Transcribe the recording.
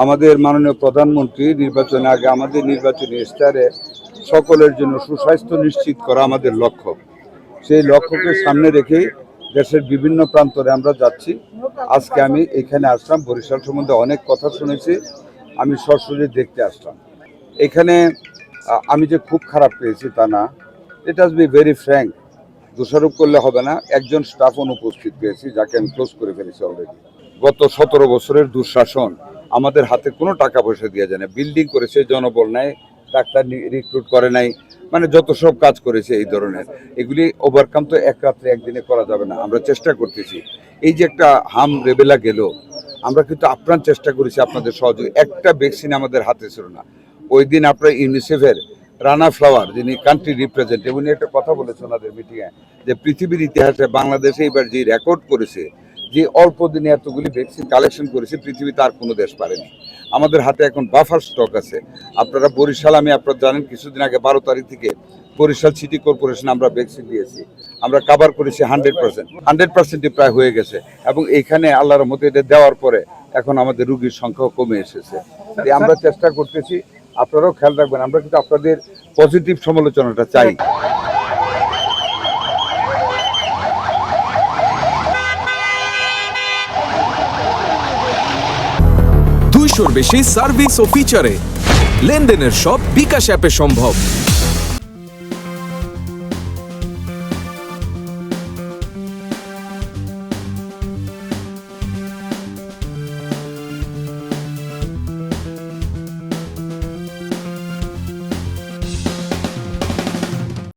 আমাদের মাননীয় প্রধানমন্ত্রী নির্বাচনের আগে আমাদের নির্বাচনী ইশতেহারে সকলের জন্য সুস্বাস্থ্য নিশ্চিত করা আমাদের লক্ষ্য। সেই লক্ষ্যকে সামনে রেখেই দেশের বিভিন্ন প্রান্তরে আমরা যাচ্ছি। আজকে আমি এখানে আসলাম, বরিশাল সম্বন্ধে অনেক কথা শুনেছি, আমি সরাসরি দেখতে আসলাম। এখানে আমি যে খুব খারাপ পেয়েছি তা না, ইট হাজ বি ভেরি ফ্র্যাঙ্ক, দোষারোপ করলে হবে না। একজন স্টাফ অনুপস্থিত পেয়েছি, যাকে আমি ক্লোজ করে ফেলেছি অলরেডি। গত 17 বছরের দুঃশাসন, আমাদের হাতে কোনো টাকা পয়সা দিয়ে যায় না, বিল্ডিং করেছে জনবল নাই, ডাক্তার রিক্রুট করে নাই, মানে যত সব কাজ করেছে এই ধরনের, এগুলি ওভারকাম তো এক রাত্রে একদিনে করা যাবে না। আমরা চেষ্টা করতেছি। এই যে একটা হাম রেবেলা গেল, আমরা কিন্তু আপ্রাণ চেষ্টা করেছি আপনাদের সহযোগী। একটা ভ্যাকসিন আমাদের হাতে ছিল না। ওই দিন আপনার ইউনিসেফের রানা ফ্লাওয়ার, যিনি কান্ট্রি রিপ্রেজেন্টেটিভ, উনি একটা কথা বলেছেন ওনাদের মিটিংয়ে, যে পৃথিবীর ইতিহাসে বাংলাদেশে এবার যে রেকর্ড করেছে, যে অল্প দিনে এতগুলি ভ্যাকসিন কালেকশন করেছে, পৃথিবীতে আর কোনো দেশ পারেনি। আমাদের হাতে এখন বাফার স্টক আছে। আপনারা বরিশাল, আমি আপনারা জানেন কিছুদিন আগে 12 তারিখ থেকে বরিশাল সিটি কর্পোরেশন আমরা ভ্যাকসিন দিয়েছি, আমরা কাভার করেছি 100%ই প্রায় হয়ে গেছে। এবং এইখানে আল্লাহর রহমতে এটা দেওয়ার পরে এখন আমাদের রোগীর সংখ্যাও কমে এসেছে। আমরা চেষ্টা করতেছি, আপনারাও খেয়াল রাখবেন। আমরা কিন্তু আপনাদের পজিটিভ সমালোচনাটা চাই। 200-র বেশি সার্ভিস ও ফিচারে লেনদেনের সব বিকাশ অ্যাপে সম্ভব।